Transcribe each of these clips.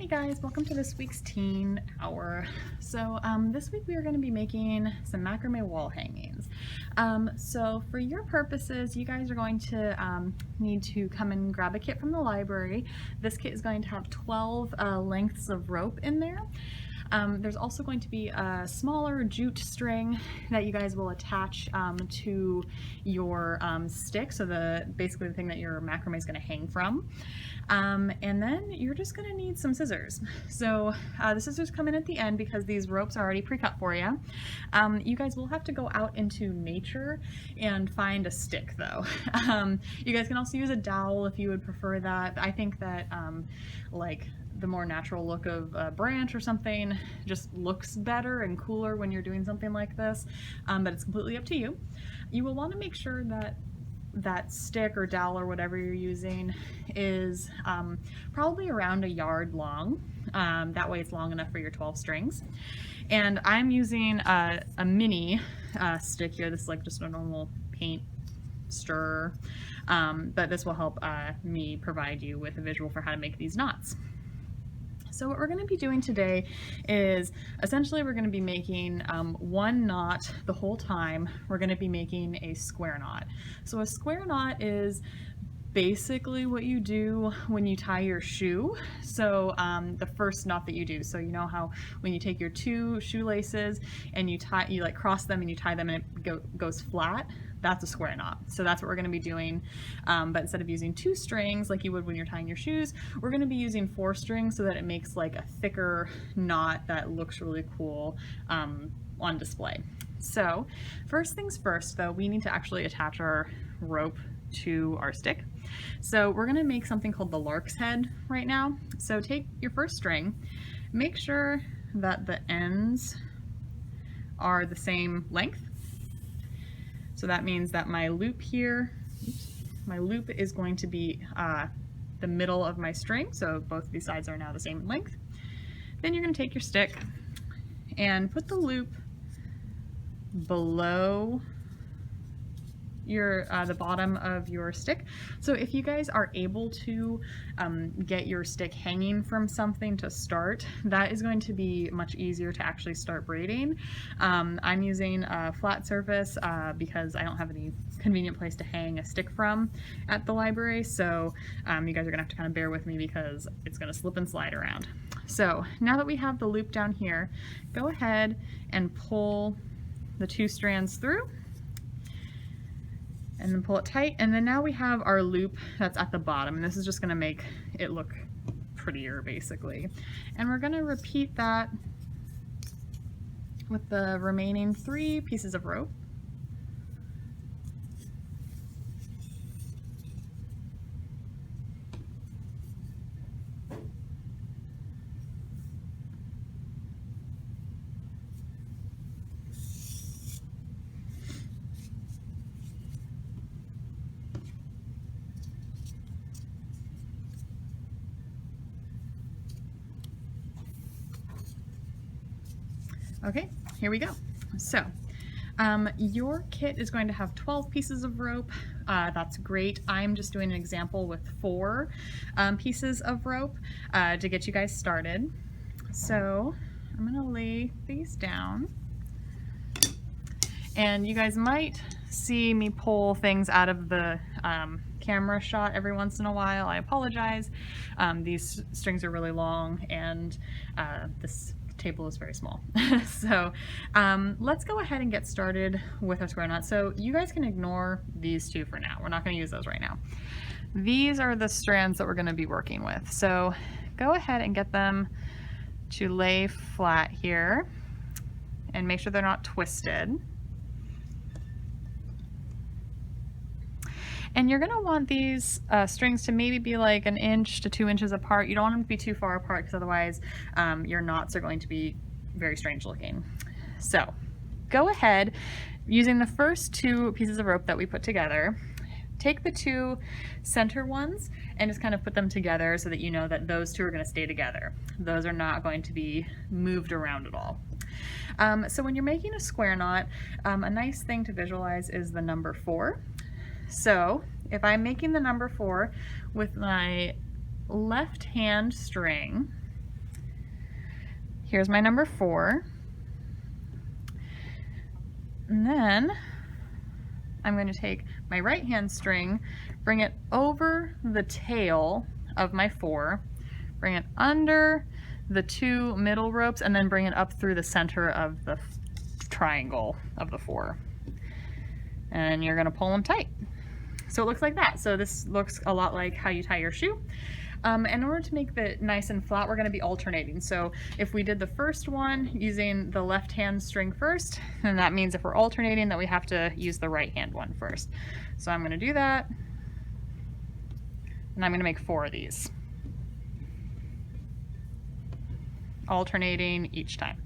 Hey guys, welcome to this week's Teen Hour. So this week we are going to be making some macrame wall hangings. So for your purposes, you guys are going to need to come and grab a kit from the library. This kit is going to have 12 lengths of rope in there. There's also going to be a smaller jute string that you guys will attach to your stick, so basically the thing that your macrame is going to hang from. And then you're just going to need some scissors. So the scissors come in at the end because these ropes are already pre-cut for you. You guys will have to go out into nature and find a stick though. You guys can also use a dowel if you would prefer that. I think that like the more natural look of a branch or something just looks better and cooler when you're doing something like this, but it's completely up to you. You will want to make sure that that stick or dowel or whatever you're using is probably around a yard long. That way it's long enough for your 12 strings. And I'm using a mini stick here. This is like just a normal paint stirrer, but this will help me provide you with a visual for how to make these knots. So what we're going to be doing today is essentially we're going to be making one knot the whole time. We're going to be making a square knot. So a square knot is basically what you do when you tie your shoe. So the first knot that you do. So you know how when you take your two shoelaces and you like cross them and you tie them and it goes flat? That's a square knot. So that's what we're going to be doing. But instead of using 2 strings like you would when you're tying your shoes, we're going to be using 4 strings so that it makes like a thicker knot that looks really cool on display. So first things first though, we need to actually attach our rope to our stick. So we're going to make something called the lark's head right now. So take your first string, make sure that the ends are the same length. So that means that my loop here, my loop is going to be the middle of my string, so both of these sides are now the same length. Then you're going to take your stick and put the loop below your the bottom of your stick. So if you guys are able to get your stick hanging from something to start, that is going to be much easier to actually start braiding. I'm using a flat surface because I don't have any convenient place to hang a stick from at the library, so you guys are gonna have to kind of bear with me because it's gonna slip and slide around. So now that we have the loop down here, go ahead and pull the 2 strands through and then pull it tight, and then now we have our loop that's at the bottom, and this is just going to make it look prettier basically. And we're going to repeat that with the remaining 3 pieces of rope. Okay, here we go. So your kit is going to have 12 pieces of rope. That's great. I'm just doing an example with 4 pieces of rope to get you guys started. So I'm going to lay these down. And you guys might see me pull things out of the camera shot every once in a while. I apologize. These strings are really long and this table is very small. So let's go ahead and get started with our square knot. So you guys can ignore these 2 for now. We're not going to use those right now. These are the strands that we're going to be working with. So go ahead and get them to lay flat here and make sure they're not twisted. And you're going to want these strings to maybe be like 1 inch to 2 inches apart. You don't want them to be too far apart because otherwise your knots are going to be very strange looking. So go ahead, using the first 2 pieces of rope that we put together, take the 2 center ones and just kind of put them together so that you know that those 2 are going to stay together. Those are not going to be moved around at all. So when you're making a square knot, a nice thing to visualize is the number 4. So if I'm making the number 4 with my left hand string, here's my number 4. And then I'm going to take my right hand string, bring it over the tail of my 4, bring it under the 2 middle ropes, and then bring it up through the center of the triangle of the 4. And you're going to pull them tight. So it looks like that. So this looks a lot like how you tie your shoe. In order to make it nice and flat, we're going to be alternating. So if we did the first one using the left hand string first, then that means if we're alternating that we have to use the right hand one first. So I'm going to do that, and I'm going to make 4 of these, alternating each time.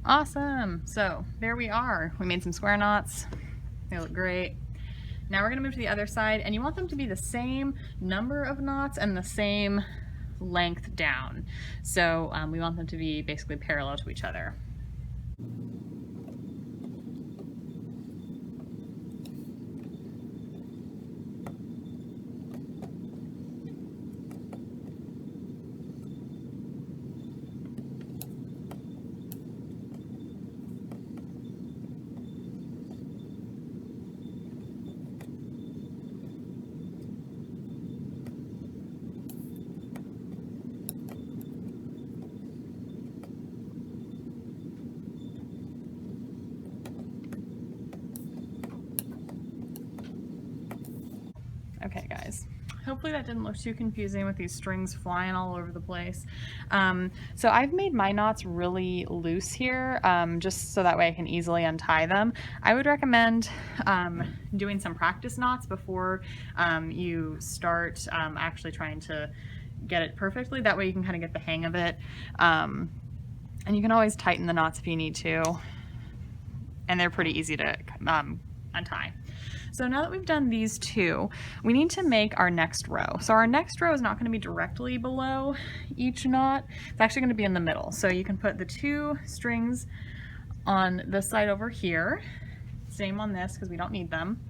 Awesome, so there we are. We made some square knots, they look great. Now we're gonna move to the other side, and you want them to be the same number of knots and the same length down. So we want them to be basically parallel to each other. Okay guys, hopefully that didn't look too confusing with these strings flying all over the place. So I've made my knots really loose here, just so that way I can easily untie them. I would recommend doing some practice knots before you start actually trying to get it perfectly. That way you can kind of get the hang of it. And you can always tighten the knots if you need to. And they're pretty easy to untie. So now that we've done these 2, we need to make our next row. So our next row is not going to be directly below each knot. It's actually going to be in the middle. So you can put the 2 strings on this side over here. Same on this because we don't need them.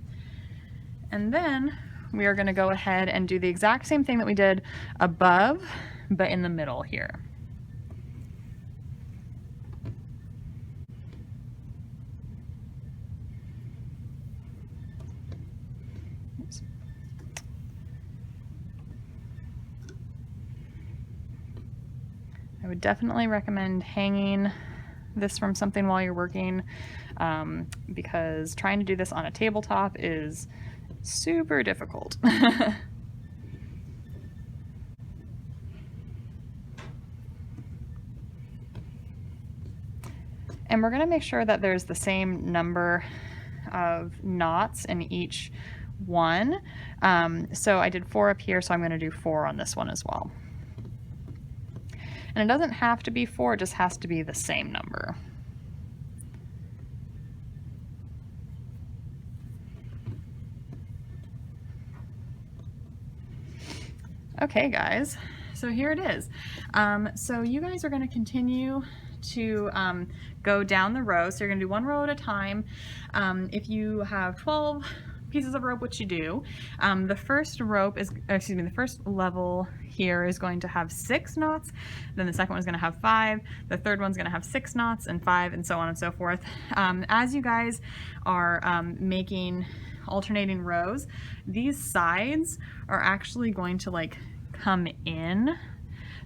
And then we are going to go ahead and do the exact same thing that we did above, but in the middle here. I would definitely recommend hanging this from something while you're working, because trying to do this on a tabletop is super difficult. And we're going to make sure that there's the same number of knots in each one. So I did 4 up here, so I'm going to do 4 on this one as well. And it doesn't have to be 4, it just has to be the same number. Okay guys, so here it is. So you guys are going to continue to go down the row. So you're going to do 1 row at a time. If you have 12 pieces of rope, which you do, the first level here is going to have 6 knots, then the second one is going to have 5, the third one's going to have 6 knots and 5, and so on and so forth. As you guys are making alternating rows, these sides are actually going to like come in.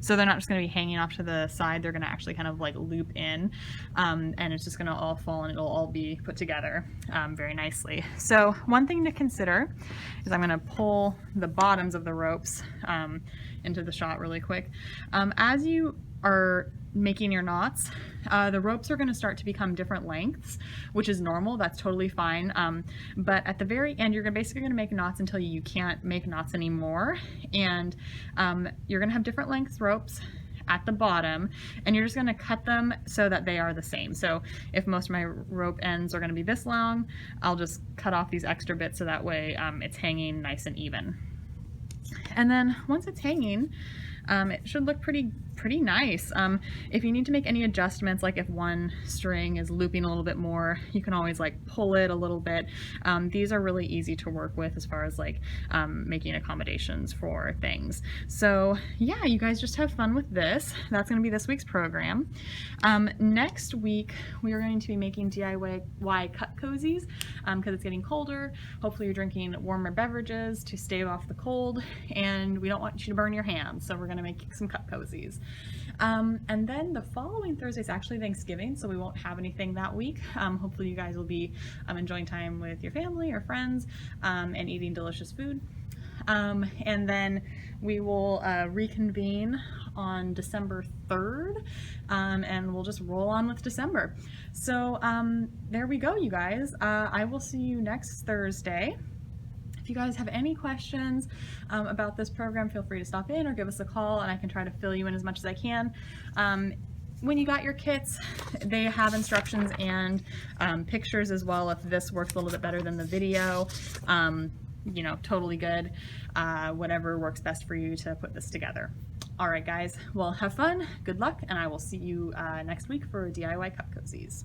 So they're not just going to be hanging off to the side, they're going to actually kind of like loop in, and it's just going to all fall and it'll all be put together very nicely. So one thing to consider is I'm going to pull the bottoms of the ropes into the shot really quick. As you are making your knots, the ropes are going to start to become different lengths, which is normal. That's totally fine. But at the very end, you're basically going to make knots until you can't make knots anymore. And you're going to have different lengths ropes at the bottom, and you're just going to cut them so that they are the same. So if most of my rope ends are going to be this long, I'll just cut off these extra bits so that way it's hanging nice and even. And then once it's hanging, it should look pretty pretty nice. If you need to make any adjustments, like if one string is looping a little bit more, you can always like pull it a little bit. These are really easy to work with as far as like making accommodations for things. So yeah, you guys just have fun with this. That's going to be this week's program. Next week, we are going to be making DIY cup cozies because it's getting colder. Hopefully you're drinking warmer beverages to stave off the cold, and we don't want you to burn your hands, so we're going to make some cup cozies. And then the following Thursday is actually Thanksgiving, so we won't have anything that week. Hopefully you guys will be enjoying time with your family or friends and eating delicious food. And then we will reconvene on December 3rd, and we'll just roll on with December. So there we go, you guys. I will see you next Thursday. If you guys have any questions about this program, feel free to stop in or give us a call, and I can try to fill you in as much as I can. When you got your kits, they have instructions and pictures as well if this works a little bit better than the video. You know, totally good. Whatever works best for you to put this together. All right, guys. Well, have fun, good luck, and I will see you next week for DIY cup cozies.